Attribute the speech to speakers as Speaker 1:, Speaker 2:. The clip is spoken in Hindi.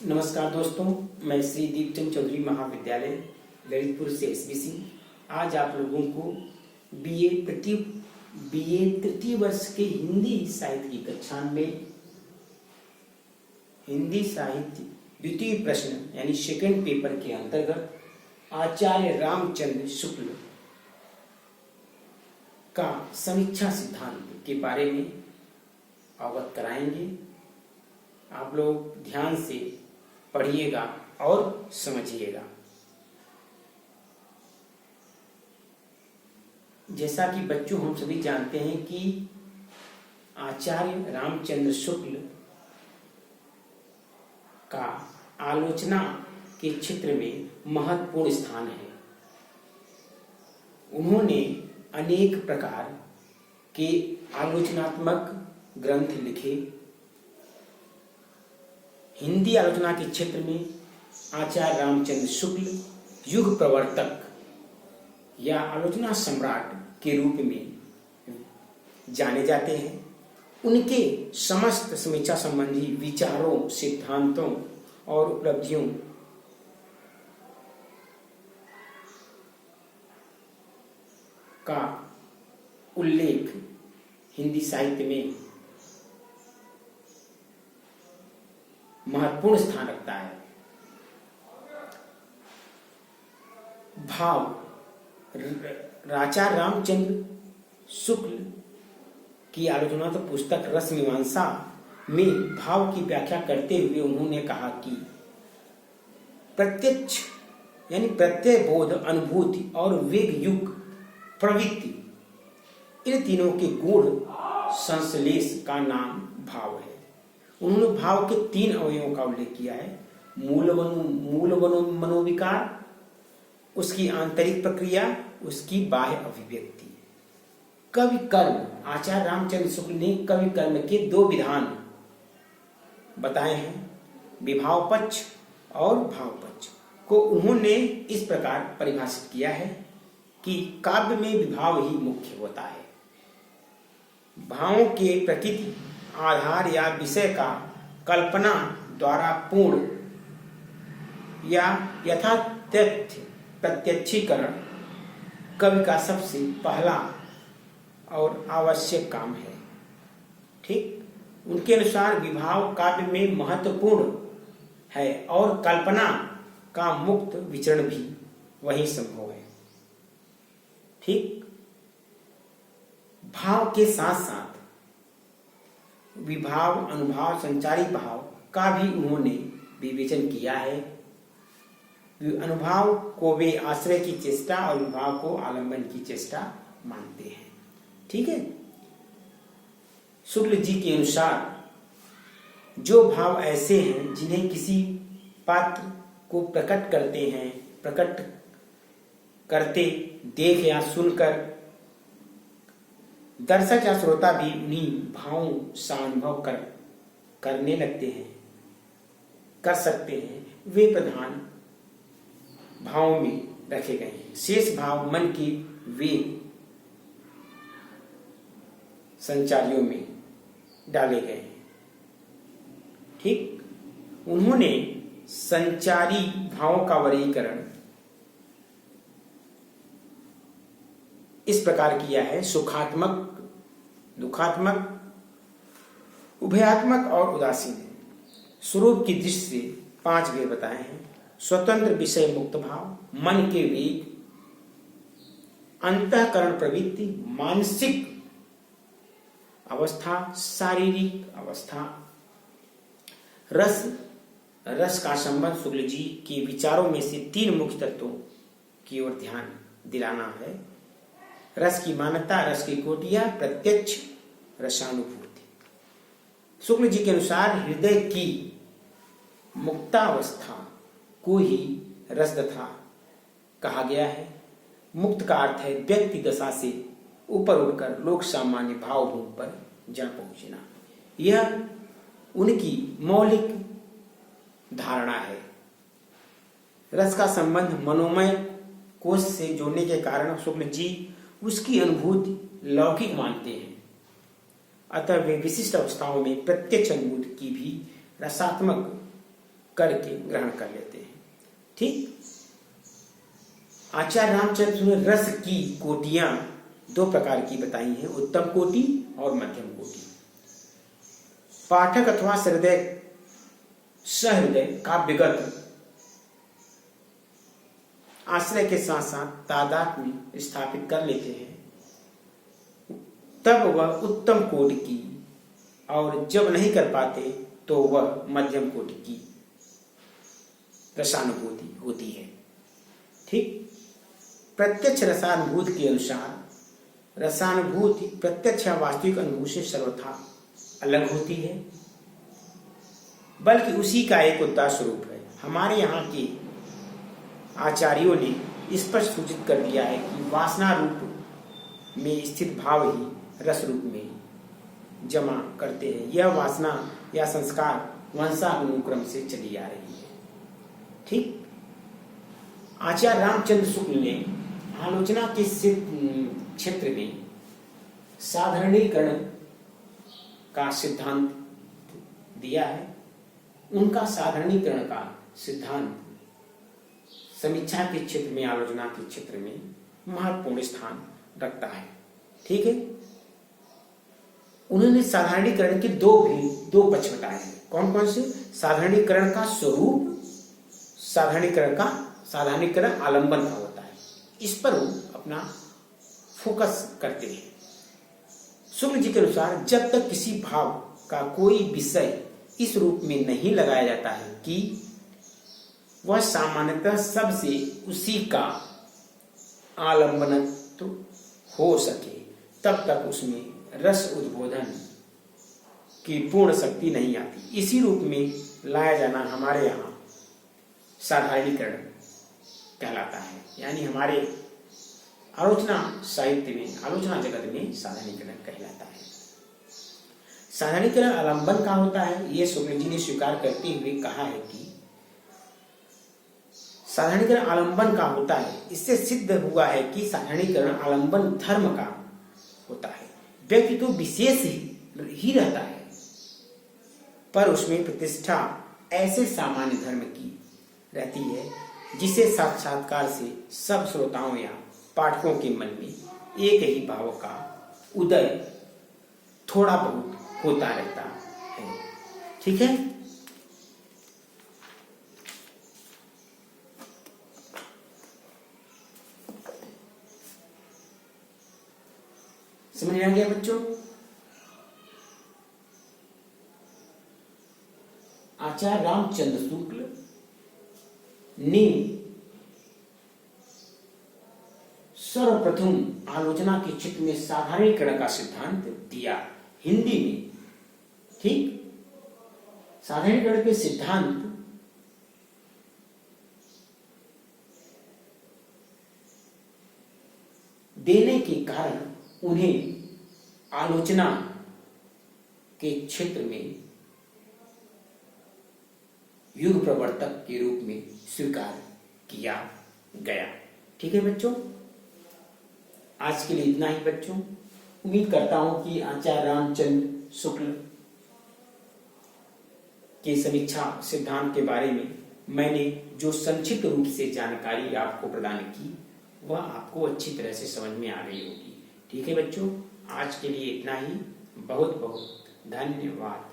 Speaker 1: नमस्कार दोस्तों, मैं श्री दीपचंद चौधरी महाविद्यालय ललितपुर से एसबीसी आज आप लोगों को बीए तृतीय वर्ष के हिंदी साहित्य की कक्षा में हिंदी साहित्य द्वितीय प्रश्न यानी सेकंड पेपर के अंतर्गत आचार्य रामचंद्र शुक्ल का समीक्षा सिद्धांत के बारे में अवगत कराएंगे। आप लोग ध्यान से पढ़िएगा और समझिएगा। जैसा कि बच्चों हम सभी जानते हैं कि आचार्य रामचंद्र शुक्ल का आलोचना के क्षेत्र में महत्वपूर्ण स्थान है। उन्होंने अनेक प्रकार के आलोचनात्मक ग्रंथ लिखे। हिंदी आलोचना के क्षेत्र में आचार्य रामचंद्र शुक्ल युग प्रवर्तक या आलोचना सम्राट के रूप में जाने जाते हैं। उनके समस्त समीक्षा संबंधी विचारों, सिद्धांतों और उपलब्धियों का उल्लेख हिंदी साहित्य में महत्वपूर्ण स्थान रखता है। भाव आचार्य रामचंद्र शुक्ल की आलोचना तो पुस्तक रस मीमांसा में भाव की व्याख्या करते हुए उन्होंने कहा कि प्रत्यक्ष यानी प्रत्यय बोध, अनुभूति और वेग युग प्रवृत्ति, इन तीनों के गूढ़ संश्लेष का नाम भाव है। उन्होंने भाव के तीन अवयवों का उल्लेख किया है: मूल मनोविकार, उसकी आंतरिक प्रक्रिया, उसकी बाह्य अभिव्यक्ति। कवि कर्म, आचार्य रामचंद्र शुक्ल ने कवि कर्म के दो विधान बताए हैं, विभाव पक्ष और भाव पक्ष को उन्होंने इस प्रकार परिभाषित किया है कि काव्य में विभाव ही मुख्य होता है। भावों के प्रकृति, आधार या विषय का कल्पना द्वारा पूर्ण या यथातथ्य प्रत्यक्षीकरण कवि का सबसे पहला और आवश्यक काम है। ठीक, उनके अनुसार विभाव काव्य में महत्वपूर्ण है और कल्पना का मुक्त विचरण भी वही संभव है। ठीक, भाव के साथ साथ विभाव, अनुभाव, संचारी भाव का भी उन्होंने विवेचन किया है। अनुभाव को वे आश्रय की चेष्टा और विभाव को आलंबन की चेष्टा मानते हैं। ठीक है, शुक्ल जी के अनुसार जो भाव ऐसे हैं जिन्हें किसी पात्र को प्रकट करते देख या सुनकर दर्शक या श्रोता भी उन्हीं भावों से अनुभव करने लगते हैं, कर सकते हैं, वे प्रधान भावों में रखे गए हैं। शेष भाव मन की वे संचारियों में डाले गए हैं। ठीक, उन्होंने संचारी भावों का वर्गीकरण इस प्रकार किया है: सुखात्मक, दुखात्मक, उभयात्मक और उदासीन। स्वरूप की दृष्टि से 5 भेद बताए हैं: स्वतंत्र विषय मुक्त भाव, मन के वेग, अंतःकरण प्रवृत्ति, मानसिक अवस्था, शारीरिक अवस्था। रस का संबंध शुक्ल जी के विचारों में से 3 मुख्य तत्वों की ओर ध्यान दिलाना है: रस की मान्यता, रस की कोटियां, प्रत्यक्ष रसानुभूति। शुक्ल जी के अनुसार हृदय की मुक्तावस्था को ही रसदशा कहा गया है। मुक्त का अर्थ है व्यक्ति दशा से ऊपर उठकर लोक सामान्य भावभूमि पर जा पहुंचना। यह उनकी मौलिक धारणा है। रस का संबंध मनोमय कोश से जोड़ने के कारण शुक्ल जी उसकी अनुभूति लौकिक मानते हैं। अतः वे विशिष्ट अवस्थाओं में प्रत्यक्ष अनुभूति की भी रसात्मक करके ग्रहण कर लेते हैं। ठीक। आचार्य रामचंद्र ने रस की कोटियां 2 प्रकार की बताई हैं, उत्तम कोटि और मध्यम कोटि। पाठक अथवा सहृदय काव्यगत आश्रय के साथ साथ तादात्म्य स्थापित कर लेते हैं, तब वह उत्तम कोटि की, और जब नहीं कर पाते तो वह मध्यम कोटि की रसानुभूति होती है। ठीक। प्रत्यक्ष रसानुभूति के अनुसार रसानुभूति प्रत्यक्ष या वास्तविक अनुभूति से सर्वथा अलग होती है, बल्कि उसी का एक उदात्त स्वरूप है। हमारे यहाँ के आचार्यों ने स्पष्ट सूचित कर दिया है कि वासना रूप में स्थित भाव ही रस रूप में जमा करते हैं। यह वासना या संस्कार वंशानुक्रम से चली आ रही है। ठीक। आचार्य रामचंद्र शुक्ल ने आलोचना के क्षेत्र में साधारणीकरण का सिद्धांत दिया है। उनका साधारणीकरण का सिद्धांत समीक्षा के क्षेत्र में, आलोचना के क्षेत्र में महत्वपूर्ण स्थान रखता है। ठीक है। उन्होंने साधारणीकरण के दो पक्ष बताए हैं। कौन कौन से? साधारणीकरण का स्वरूप, साधारणीकरण आलंबन का होता है। इस पर वो अपना फोकस करते हैं। शुक्ल जी के अनुसार जब तक किसी भाव का कोई विषय इस रूप में नहीं लगाया जाता है कि वह सामान्यतः सबसे उसी का आलंबनत्व हो सके, तब तक उसमें रस उद्बोधन की पूर्ण शक्ति नहीं आती। इसी रूप में लाया जाना हमारे यहाँ साधारणीकरण कहलाता है। यानी हमारे आलोचना साहित्य में, आलोचना जगत में साधारणीकरण कहलाता है। साधारणीकरण आलंबन का होता है, ये शुक्ल जी ने स्वीकार करते हुए कहा है कि साधारणीकरण आलंबन का होता है। इससे सिद्ध हुआ है कि साधारणीकरण आलंबन धर्म का होता है। व्यक्ति तो विशेष ही रहता है, पर उसमें प्रतिष्ठा ऐसे सामान्य धर्म की रहती है जिसे साक्षात्कार से सब श्रोताओं या पाठकों के मन में एक ही भाव का उदय थोड़ा बहुत होता रहता है। ठीक है। समझ आ गया बच्चों? आचार्य रामचंद्र शुक्ल ने सर्वप्रथम आलोचना के क्षेत्र में साधारणीकरण का सिद्धांत दिया हिंदी में। ठीक। साधारणीकरण के सिद्धांत देने के कारण उन्हें आलोचना के क्षेत्र में युग प्रवर्तक के रूप में स्वीकार किया गया। ठीक है बच्चों, आज के लिए इतना ही बच्चों। उम्मीद करता हूं कि आचार्य रामचंद्र शुक्ल के समीक्षा सिद्धांत के बारे में मैंने जो संक्षिप्त रूप से जानकारी आपको प्रदान की, वह आपको अच्छी तरह से समझ में आ गई होगी। ठीक है बच्चों, आज के लिए इतना ही। बहुत बहुत धन्यवाद।